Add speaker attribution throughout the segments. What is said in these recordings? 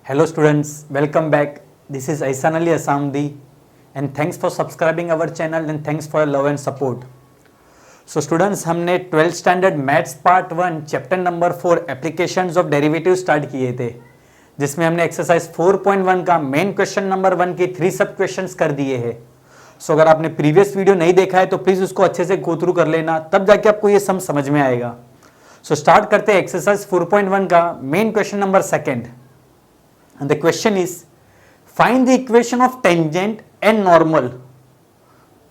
Speaker 1: Hello students, welcome back. This is Aisan Ali Asamdi and thanks for subscribing our channel and thanks for your love and support. So students, हमने 12th standard maths part 1 chapter number 4 applications of derivative start किए थे, जिसमें हमने exercise 4.1 का main question number 1 के 3 सब questions कर दिए हैं. सो अगर आपने प्रीवियस वीडियो नहीं देखा है तो प्लीज उसको अच्छे से गो थ्रू कर लेना, तब जाके आपको ये सम समझ में आएगा. सो स्टार्ट करते हैं एक्सरसाइज 4.1 का main question number 2. And the question is, find the equation of tangent and normal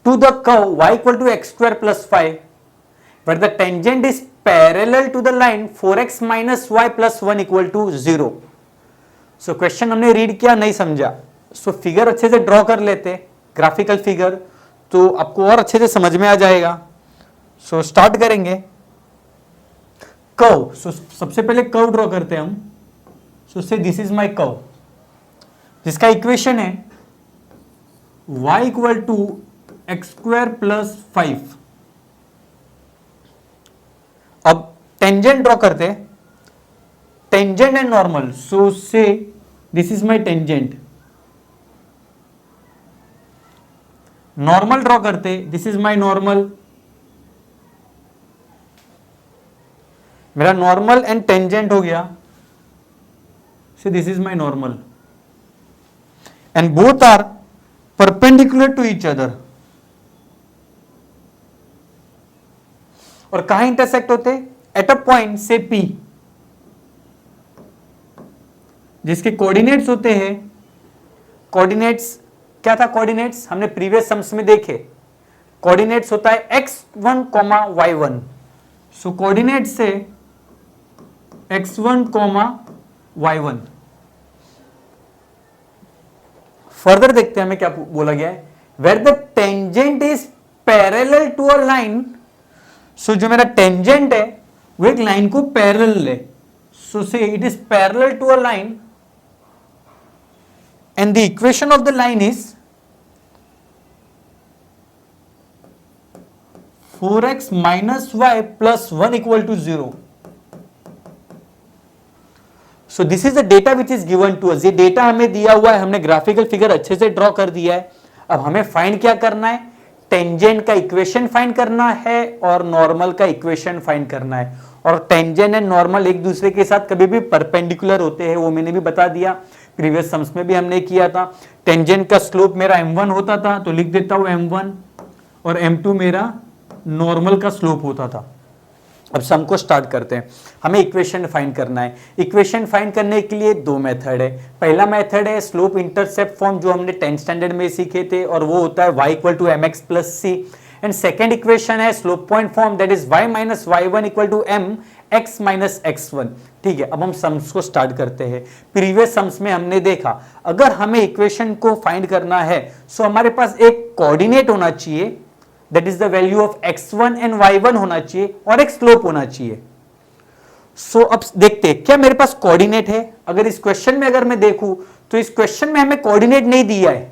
Speaker 1: to the curve y equal to x square plus 5, where the tangent is parallel to the line 4x minus y plus 1 equal to 0. So question हमने read किया, नहीं समझा, so figure अच्छे से draw कर लेते, graphical figure, तो आपको और अच्छे से समझ में आ जाएगा. so स्टार्ट करेंगे. कर्व, so सबसे पहले कर्व ड्रॉ करते हैं हम. So say this is my curve, जिसका इक्वेशन है y equal to x square plus 5. अब टेंजेंट ड्रॉ करते, टेंजेंट एंड नॉर्मल. सो से this is my tangent. Normal draw करते, दिस इज माय नॉर्मल. मेरा नॉर्मल एंड टेंजेंट हो गया. So this is my normal and both are perpendicular to each other. और कहां intersect होते? Eight a point से P, जिसके कोऑर्डिनेट्स होते हैं. कोऑर्डिनेट्स क्या था? कोऑर्डिनेट्स हमने प्रीवियस सम्स में देखे. कोऑर्डिनेट्स होता है x1, y1. सो कोऑर्डिनेट से x1, y1. फर्दर देखते हैं हमें क्या बोला गया है. Where the tangent is parallel to a line. So जो मेरा टेंजेंट है वो एक लाइन को पैरेलल है. So say it is parallel to a line and the equation of the line is 4x minus y plus 1 equal to 0. So this is the data which is given to us. ये data हमें दिया हुआ है, हमने graphical figure अच्छे से draw कर दिया है. अब हमें फाइंड क्या करना है? टेंजेंट का इक्वेशन फाइंड करना है और नॉर्मल का इक्वेशन फाइंड करना है. और टेंजेंट एंड नॉर्मल एक दूसरे के साथ कभी भी परपेंडिकुलर होते हैं, वो मैंने भी बता दिया. प्रीवियस सम्स में भी हमने किया था. टेंजेंट का स्लोप मेरा m1 होता था, तो लिख देता हूं m1, और m2 मेरा नॉर्मल का स्लोप होता था. अब सम को स्टार्ट करते हैं. हमें इक्वेशन फाइंड करना है. इक्वेशन फाइंड करने के लिए दो मेथड है. पहला मेथड है स्लोप इंटरसेप्ट फॉर्म, जो हमने 10th स्टैंडर्ड में सीखे थे, और वो होता है y equal to mx plus c. And second equation है slope point form, that is y minus y1 equal to m x minus x1. ठीक है, अब हम सम्स को स्टार्ट करते हैं. प्रीवियस सम्स में हमने देखा, अगर हमें इक्वेशन को फाइंड करना है सो हमारे पास एक कोऑर्डिनेट होना चाहिए, that is the value of x1 and y1 होना चाहिए, और एक स्लोप होना चाहिए. सो अब देखते हैं क्या मेरे पास कोऑर्डिनेट है. अगर इस क्वेश्चन में अगर मैं देखूं तो इस क्वेश्चन में हमें कोऑर्डिनेट नहीं दिया है.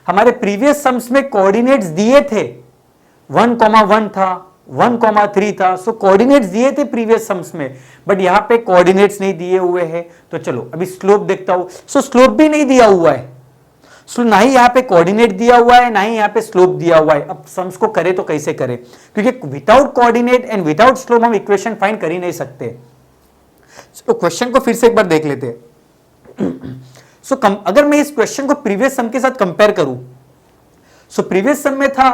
Speaker 1: हमारे प्रीवियस सम्स में कोऑर्डिनेट्स दिए थे, 1,1 था, 1,3 था. सो कोऑर्डिनेट्स दिए थे प्रीवियस सम्स में, बट यहां पे कोऑर्डिनेट्स नहीं दिए हुए हैं. तो चलो अभी स्लोप देखता हूं. सो स्लोप भी नहीं दिया हुआ है. सो ना ही यहाँ पे कोऑर्डिनेट दिया हुआ है, ना ही यहाँ पे स्लोप दिया हुआ है. अब सम्स को करे तो कैसे करें, क्योंकि without coordinate and without slope हम इक्वेशन फाइंड कर ही नहीं सकते. तो क्वेश्चन को फिर से एक बार देख लेते हैं. सो अगर मैं इस क्वेश्चन को प्रीवियस सम के साथ कंपेयर करूं, सो प्रीवियस सम में था,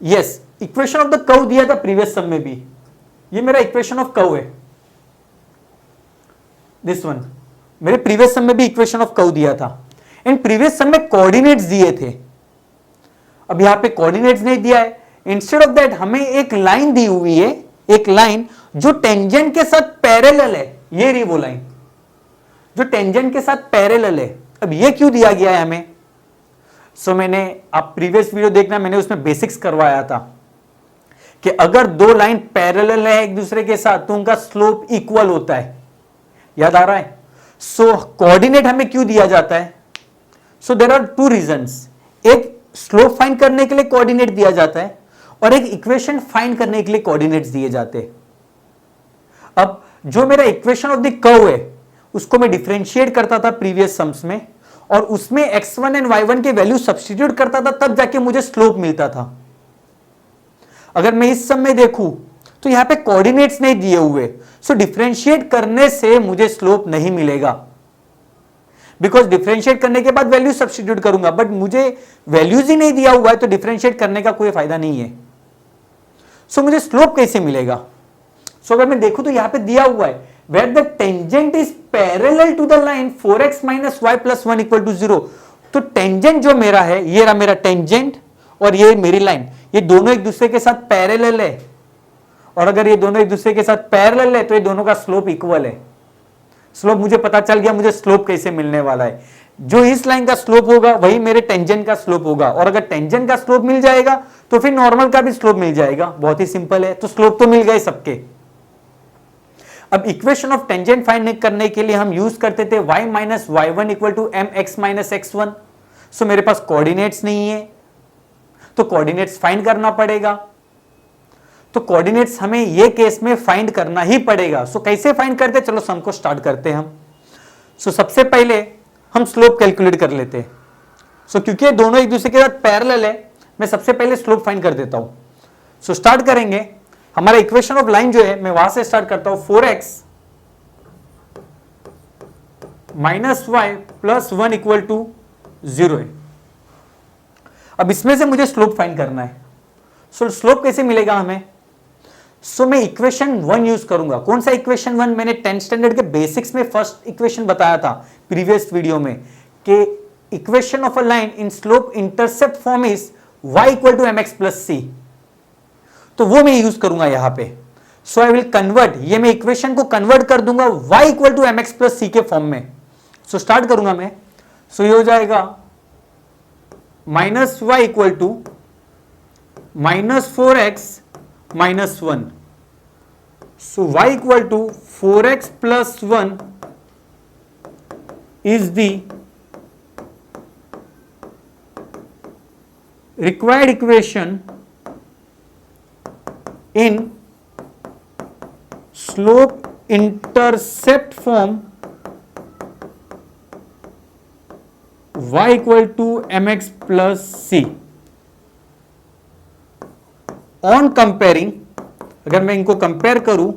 Speaker 1: yes, equation of the curve दिया था प्रीवियस सम में भी. ये मेरा इक्वेशन ऑफ कर्व है, दिस वन. मेरे प्रीवियस सम में भी इक्वेशन ऑफ कर्व दिया था, एंड प्रीवियस सम में कोऑर्डिनेट्स दिए थे. अब यहां पे कोऑर्डिनेट्स नहीं दिया है. इंस्टेड ऑफ दैट हमें एक लाइन दी हुई है, एक लाइन जो टेंजेंट के साथ पैरेलल है. ये रही वो लाइन जो टेंजेंट के साथ पैरेलल है. अब ये क्यों दिया गया है हमें? सो मैंने, आप प्रीवियस वीडियो देखना, मैंने उसमें बेसिक्स करवाया था कि अगर दो लाइन पैरेलल है एक दूसरे के साथ तो उनका स्लोप इक्वल होता है. याद आ रहा है? सो कोऑर्डिनेट हमें क्यों दिया जाता है? So there are two reasons. एक स्लोप फाइंड करने के लिए कोऑर्डिनेट दिया जाता है, और एक इक्वेशन फाइंड करने के लिए कोऑर्डिनेट्स दिए जाते हैं. अब जो मेरा इक्वेशन ऑफ द कर्व है उसको मैं डिफरेंशिएट करता था प्रीवियस सम्स में, और उसमें x1 एंड y1 के वैल्यू सब्स्टिट्यूट करता था, तब जाके मुझे स्लोप मिलता था। अगर मैं इस सम में देखूं तो यहां पे कोऑर्डिनेट्स नहीं दिए हुए, सो डिफरेंशिएट करने से मुझे स्लोप नहीं मिलेगा, बिकॉज डिफरेंशिएट करने के बाद वैल्यू सब्स्टिट्यूट करूंगा, बट मुझे वैल्यूज ही नहीं दिया हुआ है, तो डिफरेंशिएट करने का कोई फायदा नहीं है। सो मुझे स्लोप कैसे मिलेगा? सो अगर मैं देखूं तो यहां पे दिया हुआ है where the tangent is parallel to the line 4x minus y plus 1 equal to 0। तो टेंजेंट जो मेरा है, ये रहा मेरा टेंजेंट और ये मेरी लाइन, ये दोनों एक दूसरे के साथ पैरेलल है, और अगर ये दोनों एक दूसरे के साथ पैरेलल है तो ये दोनों का स्लोप इक्वल है। स्लोप मुझे पता चल गया, मुझे स्लोप कैसे मिलने वाला है। जो इस लाइन का स्लोप होगा वही मेरे टेंजेंट का स्लोप होगा, और अगर टेंजेंट का स्लोप मिल जाएगा तो फिर नॉर्मल का भी स्लोप मिल जाएगा। बहुत ही सिंपल है, तो स्लोप तो मिल गए सबके। अब इक्वेशन ऑफ टेंजेंट फाइंड करने के लिए हम यूज करते थे y minus y1 equal to m x minus x1। So मेरे पास कोऑर्डिनेट्स नहीं है, तो कोऑर्डिनेट्स फाइंड करना पड़ेगा। तो कोऑर्डिनेट्स हमें ये केस में फाइंड करना ही पड़ेगा। सो कैसे फाइंड करते, चलो सम को स्टार्ट करते हैं हम। सो सबसे पहले हम स्लोप कैलकुलेट कर लेते हैं। सो क्योंकि दोनों एक दूसरे के साथ पैरेलल है, मैं सबसे पहले स्लोप फाइंड कर देता हूं। सो स्टार्ट करेंगे, हमारा इक्वेशन ऑफ लाइन जो है मैं वहां से स्टार्ट करता हूं, 4x minus Y plus 1 equal to 0 है। अब इसमें से मुझे स्लोप फाइंड करना है। सो स्लोप कैसे मिलेगा हमें? सो मैं इक्वेशन 1 यूज करूंगा। कौन सा इक्वेशन 1? मैंने 10th स्टैंडर्ड के बेसिक्स में फर्स्ट इक्वेशन बताया था प्रीवियस वीडियो में, कि equation of a line in slope intercept form is y equal to m x plus c. तो वो मैं यूज करूंगा यहां पे। सो आई विल कन्वर्ट, ये मैं इक्वेशन को कन्वर्ट कर दूंगा y equal to m x plus सी के फॉर्म में। सो स्टार्ट करूंगा मैं। सो ये हो जाएगा minus y equal to minus 4x minus 1। So y equal to 4x plus 1 is the required equation in slope intercept form y equal to mx plus c। on comparing, अगर मैं इनको compare करूं,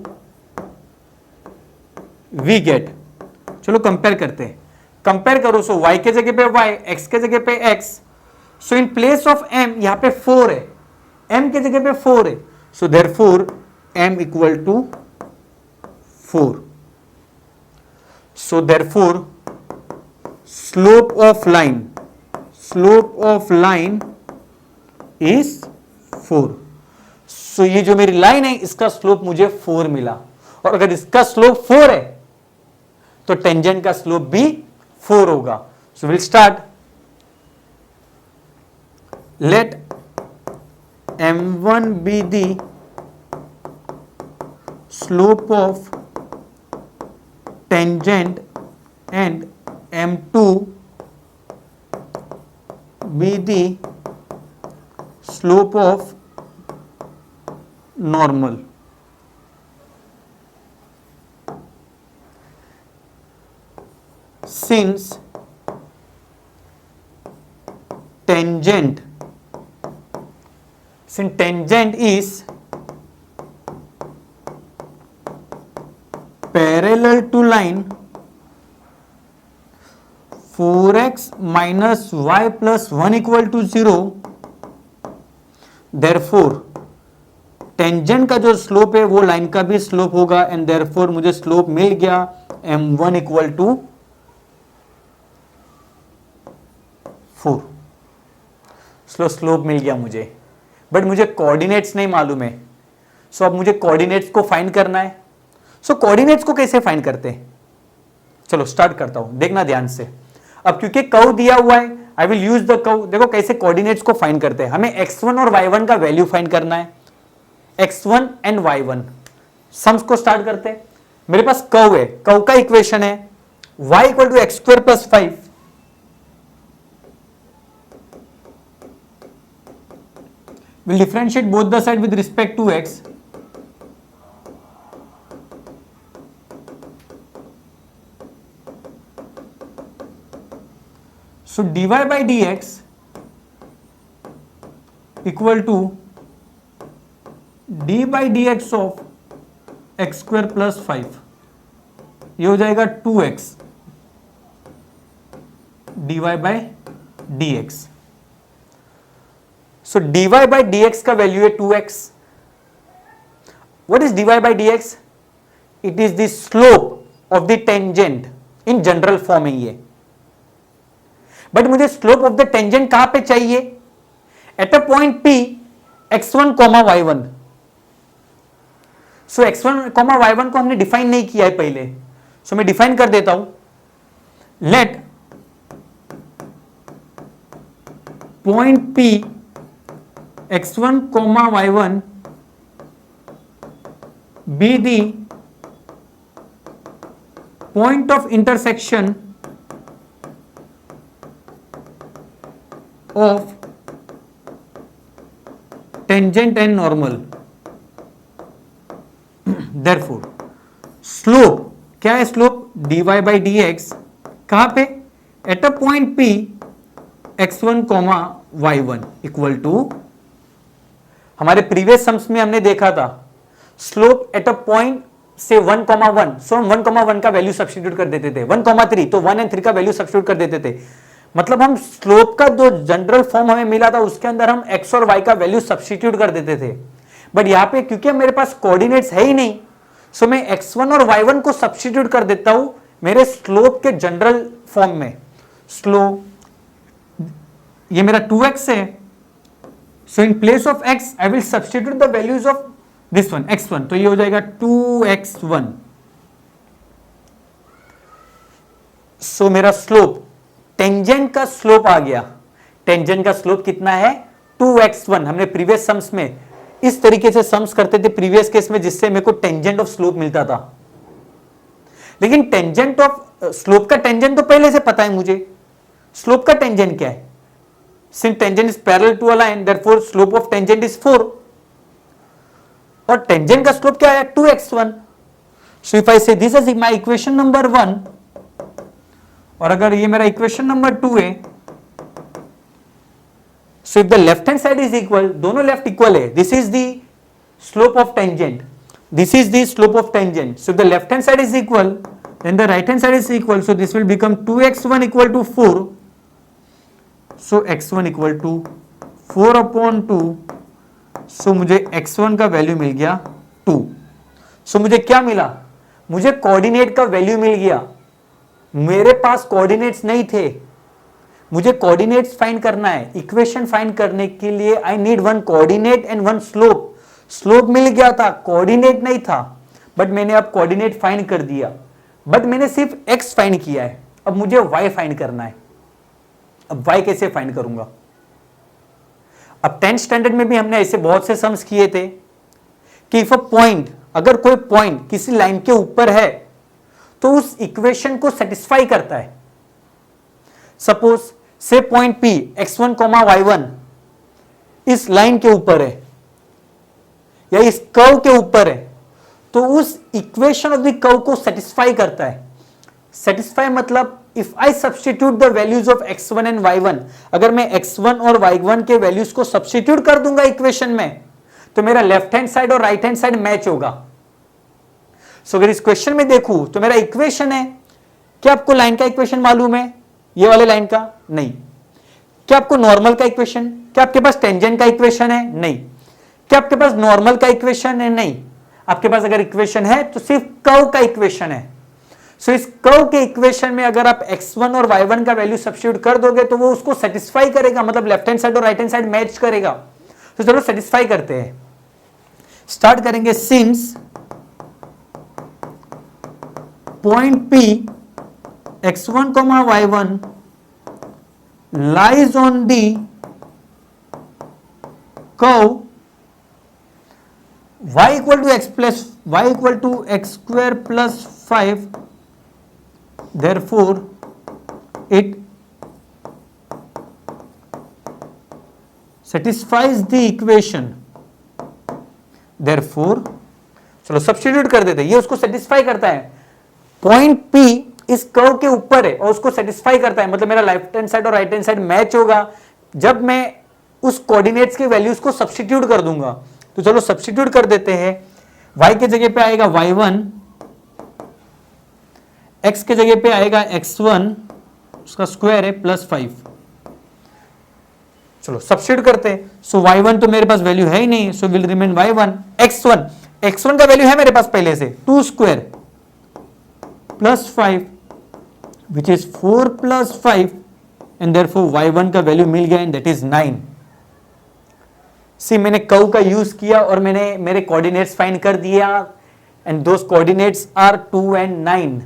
Speaker 1: we get, चलो compare करते हैं। Compare करो, सो y के जगह पे y, x के जगह पे x। So in place of m यहां पे 4 है, m के जगह पे 4 है, so therefore m equal to 4। So therefore slope of line is 4। So ये जो मेरी लाइन है इसका स्लोप मुझे 4 मिला, और अगर इसका स्लोप 4 है तो टेंजेंट का स्लोप भी 4 होगा। So will start, let m1 be the slope of tangent and m2 be the slope of normal। since tangent is parallel to line 4x minus y plus 1 equal to 0, therefore tangent का जो slope है वो line का भी slope होगा, and therefore मुझे slope मिल गया m1 इक्वल टू 4। स्लोप मिल गया मुझे, बट मुझे कोऑर्डिनेट्स नहीं मालूम है। सो अब मुझे कोऑर्डिनेट्स को फाइंड करना है। सो कोऑर्डिनेट्स को कैसे फाइंड करते हैं, चलो स्टार्ट करता हूं, देखना ध्यान से। अब क्योंकि कर्व दिया हुआ है, I will use the curve. देखो कैसे कोऑर्डिनेट्स को फाइंड करते हैं। हमें x1 और y1 का वैल्यू फाइंड करना है, x1 एंड y1। सम्स को स्टार्ट करते हैं। मेरे पास कर्व है, कर्व का इक्वेशन है y equal to x square plus 5 will differentiate both the side with respect to x। So dy by dx equal to d by dx of x square plus 5, ये हो जाएगा 2x dy by dx. So dy by dx का value है 2x. What is dy by dx? It is the slope of the tangent in general form है ये. But मुझे slope of the tangent कहां पे चाहिए? Eight a point P x1, y1. So x1, y1 को हमने define नहीं किया है पहले, सो मैं डिफाइन कर देता हूं. Let point P x1, y1 be the point of intersection of tangent and normal. Therefore slope क्या है? स्लोप dy by dx कहां पे? At a point P x1, y1 equal to, हमारे प्रीवियस सम्स में हमने देखा था स्लोप एट अ पॉइंट से 1, 1, सो हम 1, 1 का वैल्यू सब्स्टिट्यूट कर देते थे. 1, 3 तो 1 और 3 का वैल्यू सब्स्टिट्यूट कर देते थे. मतलब हम स्लोप का जो जनरल फॉर्म हमें मिला था उसके अंदर हम x और y का वैल्यू सब्स्टिट्यूट कर देते थे. बट यहां पे क्योंकि मेरे पास कोऑर्डिनेट्स है ही नहीं, सो मैं x1 और y1 को सब्स्टिट्यूट कर देता हूं मेरे स्लोप के जनरल फॉर्म में. स्लोप ये मेरा 2x है, so in place of x I will substitute the values of this one x1, तो ये हो जाएगा 2x1. सो मेरा स्लोप, टेंजेंट का स्लोप आ गया. टेंजेंट का स्लोप कितना है? 2x1. हमने प्रीवियस सम्स में इस तरीके से सम्स करते थे प्रीवियस केस में, जिससे मेरे को टेंजेंट ऑफ स्लोप मिलता था. लेकिन टेंजेंट ऑफ स्लोप का टेंजेंट तो पहले से पता है मुझे. स्लोप का टेंजेंट क्या है? Since tangent is parallel to a line, therefore slope of tangent is 4. और टेंजेंट का स्लोप क्या है? 2x1. So if I say this is my equation number 1, और अगर ये मेरा इक्वेशन नंबर 2 है, so if the left hand side is equal, दोनों लेफ्ट इक्वल है, this is the slope of tangent, this is the slope of tangent. So if the left hand side is equal then the right hand side is equal, so this will become 2x1 equal to 4. So x1 equal to 4/2. सो मुझे x1 का value मिल गया 2. सो मुझे क्या मिला? मुझे coordinate का value मिल गया. मेरे पास कोऑर्डिनेट्स नहीं थे, मुझे कोऑर्डिनेट्स फाइंड करना है. इक्वेशन फाइंड करने के लिए I need one coordinate and one slope. Slope मिल गया था, कोऑर्डिनेट नहीं था, बट मैंने अब कोऑर्डिनेट फाइंड कर दिया. बट मैंने सिर्फ x फाइंड किया है, अब मुझे y फाइंड करना है. अब y कैसे फाइंड करूंगा? अब 10th स्टैंडर्ड में भी हमने ऐसे बहुत से सम्स किए थे कि इफ अ पॉइंट, अगर कोई पॉइंट किसी लाइन के ऊपर है तो उस इक्वेशन को सेटिस्फाई करता है. सपोज से पॉइंट P x1, y1 इस लाइन के ऊपर है या इस कर्व के ऊपर है, तो उस इक्वेशन ऑफ द कर्व को सेटिस्फाई करता है. सेटिस्फाई मतलब if I substitute the values of x1 and y1, अगर मैं x1 और y1 के वैल्यूज को सब्स्टिट्यूट कर दूंगा इक्वेशन में, तो मेरा लेफ्ट हैंड साइड और राइट हैंड साइड मैच होगा. सो अगर इस क्वेश्चन में देखूं तो मेरा इक्वेशन है, क्या आपको लाइन का इक्वेशन मालूम है? ये वाले लाइन का नहीं. क्या आपको नॉर्मल का इक्वेशन? क्या आपके पास टेंजेंट का इक्वेशन है? नहीं. क्या आपके पास नॉर्मल का इक्वेशन है? नहीं. आपके पास अगर इक्वेशन है तो सिर्फ कर्व का इक्वेशन है. सो इस कर्व के इक्वेशन में अगर आप x1 और y1 का वैल्यू सब्स्टिट्यूट कर दोगे तो वो उसको सेटिस्फाई करेगा, मतलब लेफ्ट हैंड साइड और राइट हैंड साइड मैच करेगा. तो चलो सेटिस्फाई करते हैं. स्टार्ट करेंगे. Since point P x1, y1 lies on the curve y equal to x square plus 5, therefore it satisfies the equation. Therefore चलो सब्स्टिट्यूट कर देते हैं, ये उसको सेटिस्फाई करता है. पॉइंट P इस कर्व के ऊपर है और उसको सेटिस्फाई करता है, मतलब मेरा लेफ्ट हैंड साइड और राइट हैंड साइड मैच होगा जब मैं उस कोऑर्डिनेट्स के वैल्यूज को सब्स्टिट्यूट कर दूंगा। तो चलो सब्स्टिट्यूट कर देते हैं। y के जगह पे आएगा y1, x के जगह पे आएगा x1 उसका स्क्वायर है +5। चलो सब्स्टिट्यूट करते हैं। सो y1 तो मेरे पास वैल्यू है ही नहीं, so will remain y1। x1 का वैल्यू है मेरे पास पहले से 2 square +5 which is 4 + 5 and therefore y1 का वैल्यू मिल गया एंड दैट इज 9। सी मैंने कर्व का यूज किया और मैंने मेरे कोऑर्डिनेट्स फाइंड कर दिया and those coordinates are 2 and 9।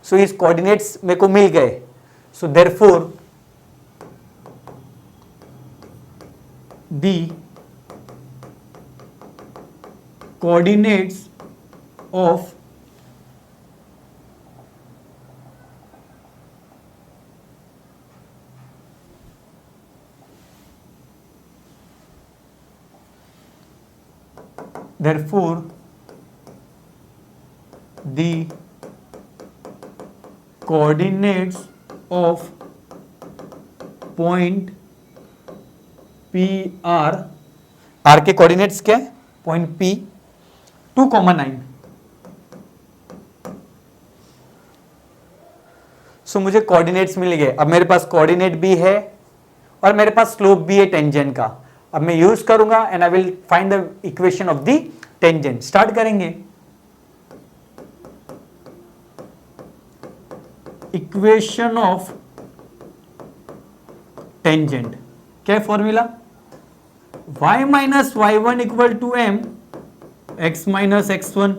Speaker 1: So इस कोऑर्डिनेट्स मेरे को मिल गए। So therefore the coordinates of therefore the coordinates of point P R के कोऑर्डिनेट्स क्या है? Point P 2,9। सो मुझे कोऑर्डिनेट्स मिल गए। अब मेरे पास कोऑर्डिनेट भी है और मेरे पास स्लोप भी है टेंजेंट का। अब मैं यूज करूंगा and I will find the equation of the tangent. Start करेंगे। इक्वेशन ऑफ टेंजेंट क्या है formula? y minus y1 equal to m x minus x1।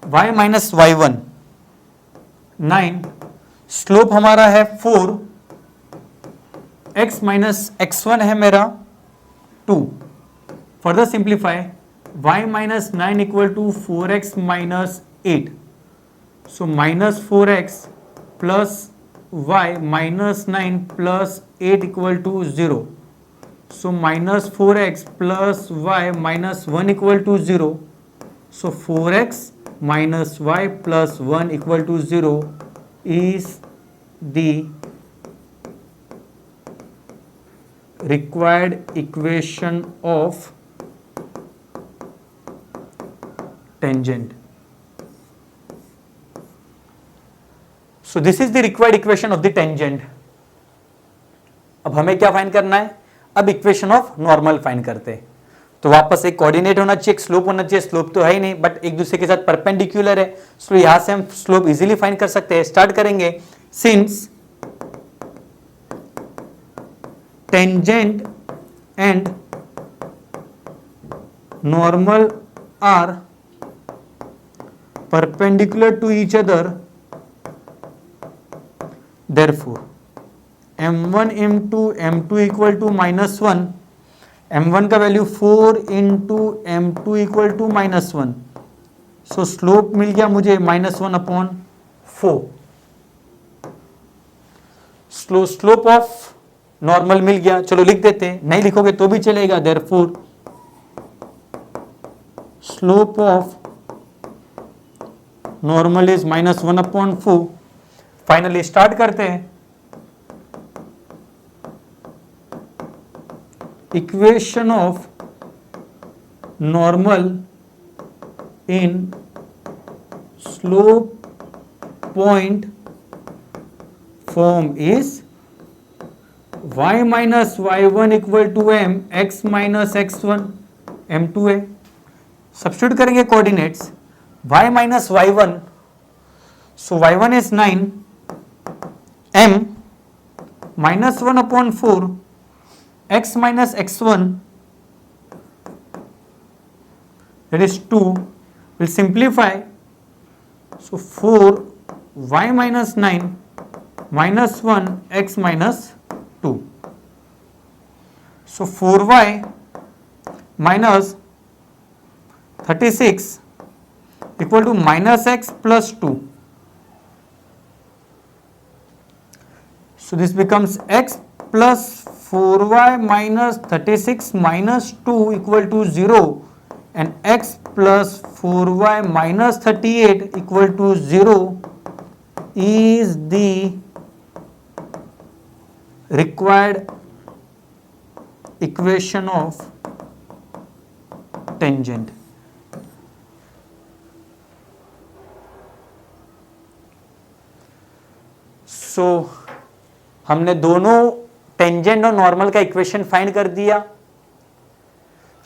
Speaker 1: y minus y1 9, slope हमारा है 4, x माइनस x1 है मेरा 2। Further simplify y minus 9 equal to 4x minus 8। So minus 4x plus y minus 9 plus 8 equal to 0। So minus 4x plus y minus 1 equal to 0। So 4x minus y plus 1 equal to 0 is the required equation of tangent. So this is the required equation of the tangent. अब हमें क्या find करना है? अब equation of normal find करते हैं। तो वापस एक कोऑर्डिनेट होना चाहिए, एक स्लोप होना चाहिए। स्लोप तो है ही नहीं बट एक दूसरे के साथ परपेंडिकुलर है, सो यहां से हम स्लोप इजीली फाइंड कर सकते हैं। स्टार्ट करेंगे। Since tangent and normal are perpendicular to each other, therefore m1 m2 equal to -1, m1 का value 4 into m2 equal to -1। So slope मिल गया मुझे -1/4। स्लोप ऑफ नॉर्मल मिल गया। चलो लिख देते हैं, नहीं लिखोगे तो भी चलेगा। therefore slope of normal is -1/4। Finally start करते हैं। Equation of normal in slope point form is y minus y1 equal to m x minus x1 m2 है। सब्स्टिट्यूट करेंगे coordinates. y minus y1, so y1 is 9, m -1/4 x minus x1 that is 2 will simplify, so 4 y minus 9 minus 1 x minus 2, so 4y minus 36 equal to minus x plus 2. So this becomes x plus 4y minus 36 minus 2 equal to 0 and x plus 4y minus 38 equal to 0 is the required equation of tangent. So हमने दोनों tangent और normal का equation find कर दिया.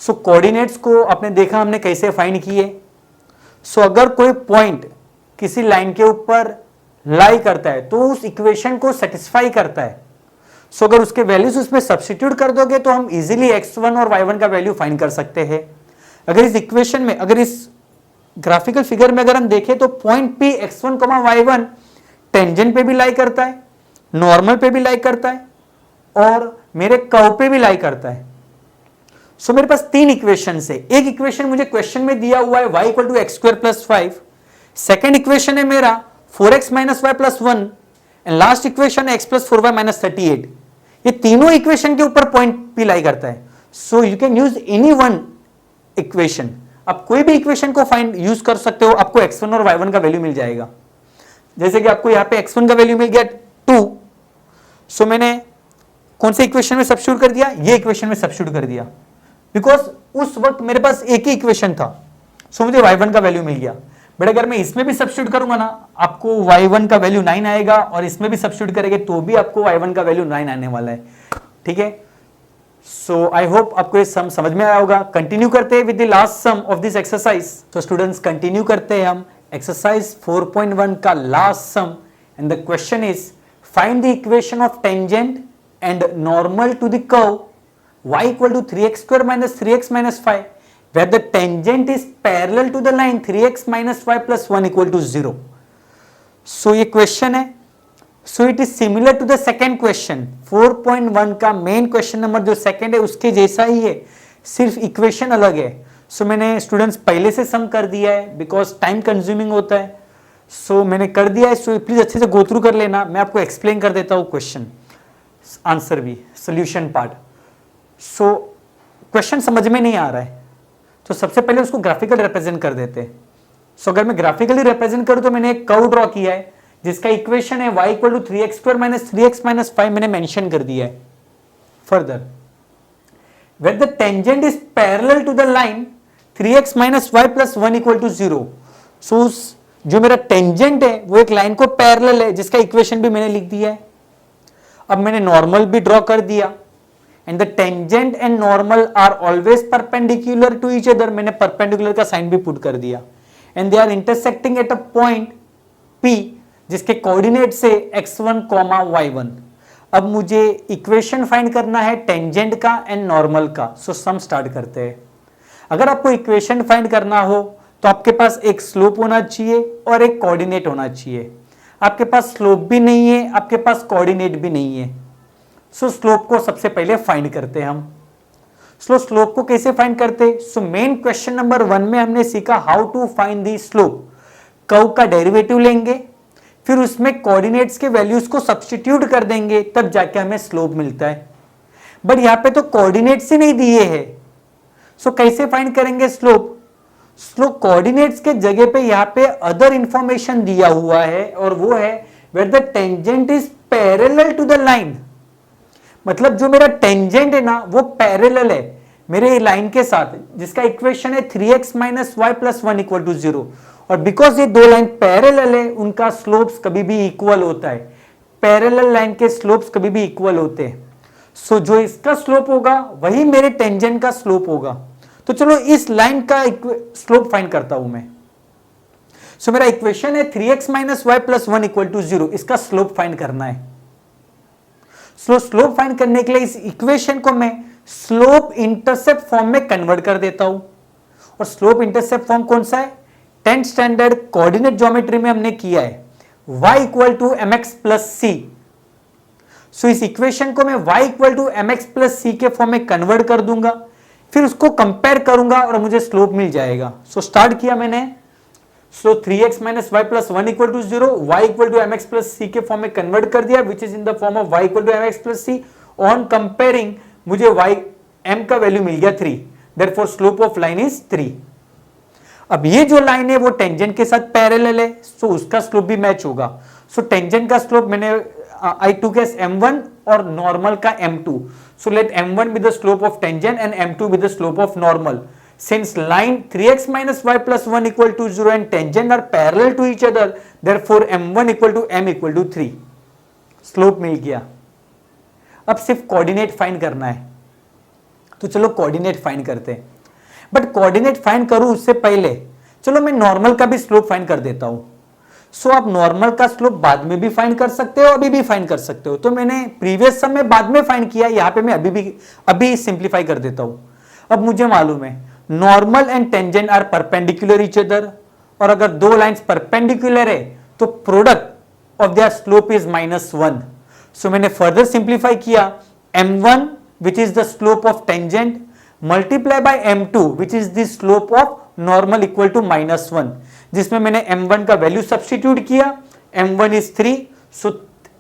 Speaker 1: सो coordinates को आपने देखा हमने कैसे फाइंड किए. सो अगर कोई पॉइंट किसी लाइन के ऊपर लाई करता है तो उस इक्वेशन को सेटिस्फाई करता है. सो अगर उसके वैल्यूज उसमें सब्स्टिट्यूट कर दोगे तो हम इजीली x1 और y1 का वैल्यू फाइंड कर सकते हैं. अगर इस इक्वेशन में, अगर इस ग्राफिकल फिगर में अगर हम देखें तो point P x1, y1 tangent पे भी लाई करता है, नॉर्मल पे भी लाई करता है और मेरे कर्व पे भी लाई करता है. सो मेरे पास तीन इक्वेशन है. एक इक्वेशन मुझे क्वेश्चन में दिया हुआ है y equal to x square plus 5. Second equation है मेरा 4x minus Y plus 1 and last equation है x प्लस 4y माइनस 38. ये तीनों इक्वेशन के ऊपर पॉइंट P लाई करता है. So you can use any one equation. आप कोई भी इक्वेशन को फाइंड यूज कर सकते हो, आपको x1 और y1 का वैल्यू मिल जाएगा. जैसे कि आपको यहाँ पे x1 का वैल्यू मिल गया 2. सो मैंने कौन से इक्वेशन में सब्स्टिट्यूट कर दिया? ये इक्वेशन में सब्स्टिट्यूट कर दिया, बिकॉज उस वक्त मेरे पास एक ही इक्वेशन था. सो मुझे y1 का वैल्यू मिल गया. बट अगर मैं इसमें भी सब्स्टिट्यूट करूंगा ना, आपको y1 का वैल्यू 9 आएगा और इसमें भी सब्स्टिट्यूट करेंगे तो भी आपको y1 का वैल्यू 9 आने वाला है. ठीक है. सो आई होप आपको ये सम समझ में आया होगा. कंटिन्यू करते हैं with the last sum of this exercise. तो स्टूडेंट्स कंटिन्यू करते हैं हम एक्सरसाइज 4.1 का last sum and the question is find the equation of tangent and normal to the curve y equal to 3x square minus 3x minus 5 where the tangent is parallel to the line 3x minus y plus 1 equal to 0. So ये question है. So it is similar to the second question. 4.1 का main question number जो second है उसके जैसा ही है, सिर्फ equation अलग है. सो मैंने स्टूडेंट्स पहले से सम कर दिया है बिकॉज टाइम कंज्यूमिंग होता है. सो मैंने कर दिया है. सो प्लीज अच्छे से गो थ्रू कर लेना. मैं आपको एक्सप्लेन कर देता हूँ क्वेश्चन, आंसर भी, सोल्यूशन पार्ट. सो क्वेश्चन समझ में नहीं आ रहा है तो सबसे पहले उसको ग्राफिकल रिप्रेजेंट कर देते हैं. सो अगर मैं ग्राफिकली रिप्रेजेंट करूं तो मैंने एक कर्व ड्रॉ किया है जिसका इक्वेशन है y equal to 3x square minus 3x minus 5 मैंने मेंशन कर दिया है. Further where the tangent is parallel to the line 3x minus y plus 1 equal to 0. So जो मेरा टेंजेंट है वो एक लाइन को पैरेलल है जिसका इक्वेशन भी मैंने लिख दिया है. अब मैंने नॉर्मल भी ड्रॉ कर दिया and the tangent and normal are always perpendicular to each other. मैंने perpendicular का साइन भी पुट कर दिया and they are intersecting at a point P जिसके कोऑर्डिनेट से x1, y1. अब मुझे इक्वेशन फाइंड करना है टेंजेंट का एंड नॉर्मल का. सो सम स्टार्ट करते हैं. अगर आपको इक्वेशन फाइंड करना हो तो आपके पास एक स्लोप होना चाहिए और एक कोऑर्डिनेट होना चाहिए. आपके पास स्लोप भी नहीं है, आपके पास कोऑर्डिनेट भी नहीं है. सो स्लोप को सबसे पहले फाइंड करते हैं हम. स्लोप को कैसे फाइंड करते? सो मेन क्वेश्चन नंबर 1 में हमने सीखा how to find the slope. Curve का डेरिवेटिव लेंगे, फिर उसमें कोऑर्डिनेट्स के वैल्यूज को सब्स्टिट्यूट कर देंगे, तब जाके हमें स्लोप मिलता है. बट यहाँ पे तो कोऑर्डिनेट्स ही नहीं दिए हैं. सो कैसे फाइंड करेंगे स्लोप? स्लोप कोऑर्डिनेट्स के जगह पे यहाँ पे अदर इंफॉर्मेशन दिया हुआ है और वो है where the tangent is parallel to the line. मतलब जो मेरा टेंजेंट है ना वो पैरेलल है मेरे लाइन के साथ, जिसका इक्वेशन है 3x minus Y plus 1 equal to 0. और बिकॉज ये दो लाइन पैरेलल है उनका स्लोप्स कभी भी इक्वल होता है. पैरेलल लाइन के स्लोप्स कभी भी इक्वल होते हैं. सो जो इसका स्लोप होगा वही मेरे टेंजेंट का स्लोप होगा. तो चलो इस लाइन का स्लोप फाइंड करता हूं मैं. सो मेरा इक्वेशन है 3x minus Y plus 1 equal to 0. इसका स्लोप फाइंड करना है. स्लोप फाइंड करने के लिए इस इक्वेशन को मैं स्लोप इंटरसेप्ट फॉर्म में कन्वर्ट कर देता हूं. और स्लोप इंटरसेप्ट फॉर्म कौन सा है? 10th स्टैंडर्ड कोऑर्डिनेट ज्योमेट्री में हमने किया है, y equal to mx plus c. So इस इक्वेशन को मैं y equal to mx plus सी के फॉर्म में कन्वर्ट कर दूंगा, फिर उसको कंपेयर करूंगा और मुझे स्लोप मिल जाएगा. सो स्टार्ट किया मैंने. So 3x minus Y plus 1 equal to 0, y equal to mx plus सी के फॉर्म में कन्वर्ट कर दिया which is in the form of y equal to mx plus C. On comparing मुझे y m का value मिल गया 3. Therefore slope of line is 3. अब ये जो लाइन है वो टेंजेंट के साथ पैरेलल है, सो उसका स्लोप भी मैच होगा। सो टेंजेंट का स्लोप मैंने आई टू केस m1 और नॉर्मल का m2, so let m1 be the slope of tangent and m2 be the slope of normal. Since line 3x minus y plus 1 equal to 0 and tangent are parallel to each other, therefore m1 equal to m equal to 3. Slope मिल गया। अब सिर्फ coordinate find करना है, तो चलो coordinate find करते हैं। बट कोऑर्डिनेट फाइंड करूं उससे पहले चलो मैं नॉर्मल का भी स्लोप फाइंड कर देता हूं। सो आप नॉर्मल का स्लोप बाद में भी फाइंड कर सकते हो, अभी भी फाइंड कर सकते हो। तो मैंने प्रीवियस सम में बाद में फाइंड किया, यहां पे मैं अभी सिंप्लीफाई कर देता हूं। अब मुझे मालूम है normal and tangent are perpendicular each other, और अगर दो लाइंस परपेंडिकुलर है तो product of their slope is -1। So मैंने फर्दर सिंप्लीफाई किया, m1 which is the slope of tangent multiply by m2 which is the slope of normal equal to -1, जिसमें मैंने m1 का वैल्यू सब्स्टिट्यूट किया, m1 is 3, so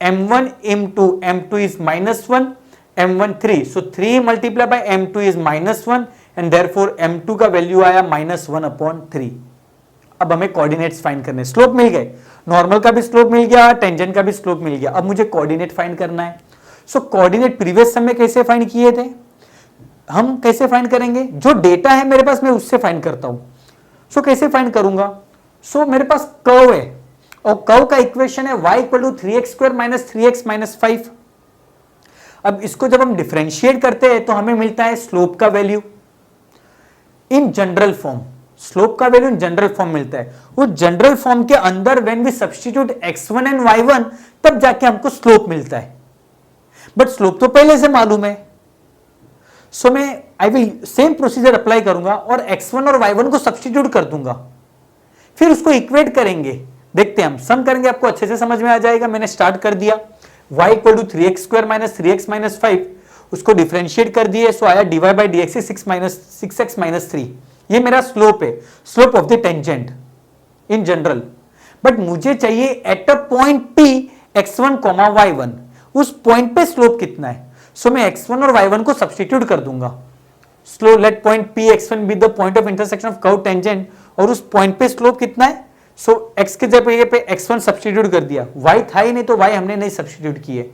Speaker 1: m1 m2 is -1, m1 3, so 3 multiply by m2 is -1 and therefore m2 का value आया -1/3। अब हमें coordinates find करने, slope मिल गए, नॉर्मल का भी स्लोप मिल गया, टेंजेंट का भी स्लोप मिल गया। अब मुझे कोऑर्डिनेट फाइंड करना है। सो कोऑर्डिनेट प्रीवियस सम में कैसे फाइंड किए थे, हम कैसे फाइंड करेंगे, जो डेटा है मेरे पास मैं उससे फाइंड करता हूं। सो कैसे फाइंड करूंगा, सो मेरे पास कर्व है और कर्व का इक्वेशन है y equal to 3x² - 3x - 5। अब इसको जब हम डिफरेंशिएट करते हैं तो हमें मिलता है स्लोप का value in general form, slope का वैल्यू इन जनरल फॉर्म मिलता है। वो जनरल फॉर्म के अंदर when we substitute x1 and y1 तब जाके हमको स्लोप मिलता है, बट स्लोप तो पहले से मालूम है। सो मैं I will same procedure apply करूंगा और x1 और y1 को सब्स्टिट्यूट कर दूंगा, फिर उसको इक्वेट करेंगे। देखते हैं हम सम करेंगे, आपको अच्छे से समझ में आ जाएगा। मैंने स्टार्ट कर दिया, y equal to 3x² - 3x - 5, उसको डिफरेंशिएट कर दिए, सो आया dy बाई dx 6x - 3। ये मेरा स्लोप है, slope of the tangent in general. But मुझे चाहिए eight a point p x1, y1, उस पॉइंट पे स्लोप कितना है। सो मैं x1 और y1 को सब्स्टिट्यूट कर दूंगा। Slow let point p x1 be the point of intersection of curve tangent, और उस पॉइंट पे स्लोप कितना है। सो x के जगह पे x1 सब्स्टिट्यूट कर दिया, y था ही नहीं तो y हमने नहीं सब्स्टिट्यूट किए।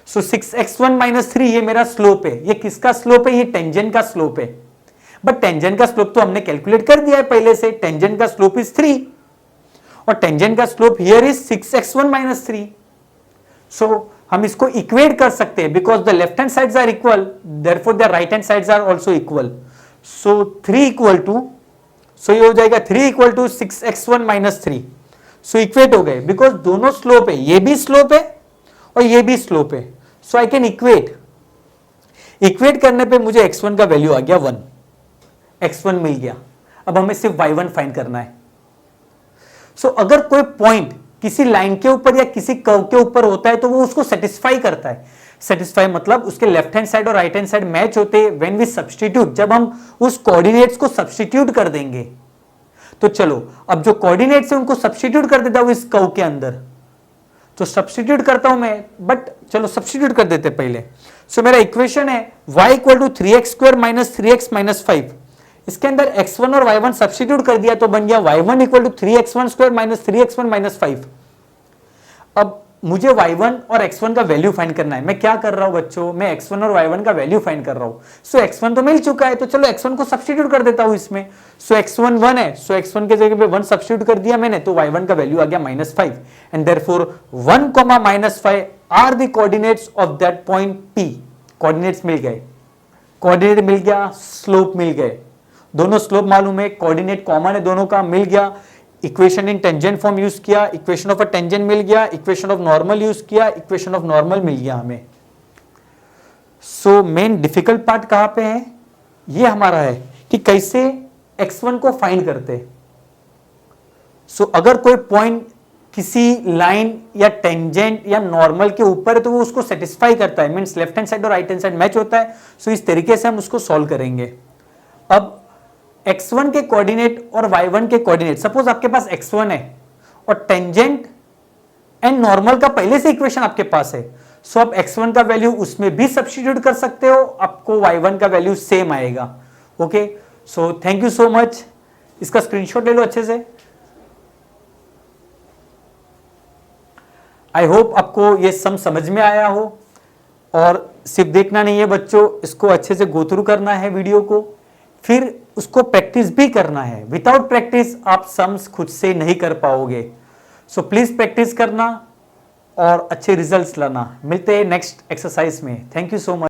Speaker 1: सो 6x1 - 3 ये मेरा स्लोप है। ये किसका स्लोप है, ये टेंजेंट का स्लोप है। बट टेंजेंट का स्लोप तो हमने कैलकुलेट कर दिया है पहले से, टेंजेंट का स्लोप इज 3 और टेंजेंट का स्लोप हियर इज 6x1 - 3। सो हम इसको इक्वेट कर सकते हैं because the left hand sides are equal, therefore the right hand sides are also equal. So 3 equal to, so ये हो जाएगा 3 equal to 6x1 - 3। So equate हो गए बिकॉज दोनों स्लोप है, ये भी स्लोप है और ये भी स्लोप है। सो आई कैन इक्वेट करने पे मुझे x1 का वैल्यू आ गया 1, x1 मिल गया। अब हमें सिर्फ y1 फाइंड करना है। सो अगर कोई पॉइंट किसी लाइन के ऊपर या किसी कर्व के ऊपर होता है तो वो उसको सेटिस्फाई करता है। सेटिस्फाई मतलब उसके लेफ्ट हैंड साइड और राइट हैंड साइड मैच होते हैं व्हेन वी सब्स्टिट्यूट, जब हम उस कोऑर्डिनेट्स को सब्स्टिट्यूट कर देंगे। तो चलो अब जो कोऑर्डिनेट्स है उनको सब्स्टिट्यूट कर देता हूं इस कर्व के अंदर, तो सब्स्टिट्यूट करता हूं मैं, बट चलो सब्स्टिट्यूट कर देते पहले। सो मेरा इक्वेशन है y equal to 3x² - 3x - 5। इसके अंदर x1 और y1 सब्स्टिट्यूट कर दिया तो बन गया y1 equal to 3x1² - 3x1 - 5। अब मुझे y1 और x1 का वैल्यू फाइंड करना है। मैं क्या कर रहा हूं बच्चों, मैं x1 और y1 का वैल्यू फाइंड कर रहा हूं। सो x1 तो मिल चुका है, तो चलो x1 को सब्स्टिट्यूट कर देता हूं इसमें। सो x1 1 है, सो x1 के जगह पे 1 सब्स्टिट्यूट कर दिया मैंने, तो y1 का वैल्यू आ गया -5 and therefore 1, -5 are the coordinates of that point p। Coordinates मिल गए, कोऑर्डिनेट मिल गया, स्लोप मिल गए, दोनों स्लोप मालूम है, कोऑर्डिनेट कॉमन है दोनों का, मिल गया। Equation in tangent form use किया, इक्वेशन ऑफ अ टेंजेंट मिल गया, इक्वेशन ऑफ नॉर्मल यूज किया, इक्वेशन ऑफ नॉर्मल मिल गया हमें। सो मेन डिफिकल्ट पार्ट कहां पे है, ये हमारा है कि कैसे x1 को फाइंड करते। सो अगर कोई पॉइंट किसी लाइन या टेंजेंट या नॉर्मल के ऊपर है तो वो उसको सेटिस्फाई करता है, मींस लेफ्ट हैंड साइड और राइट हैंड साइड मैच होता है। सो इस तरीके से हम उसको सॉल्व करेंगे। अब x1 के कोऑर्डिनेट और y1 के कोऑर्डिनेट, सपोज आपके पास x1 है और टेंजेंट एंड नॉर्मल का पहले से इक्वेशन आपके पास है, सो आप x1 का वैल्यू उसमें भी सब्स्टिट्यूट कर सकते हो, आपको y1 का वैल्यू सेम आएगा। Okay, so thank you so much. इसका स्क्रीनशॉट ले लो अच्छे से। आई होप आपको ये सम समझ में आया हो, और सिर्फ देखना नहीं है बच्चों, इसको अच्छे से गो थ्रू करना है वीडियो को, फिर उसको प्रैक्टिस भी करना है। विदाउट प्रैक्टिस आप सम्स खुद से नहीं कर पाओगे। सो प्लीज प्रैक्टिस करना और अच्छे रिजल्ट्स लाना। मिलते हैं नेक्स्ट एक्सरसाइज में। Thank you so much.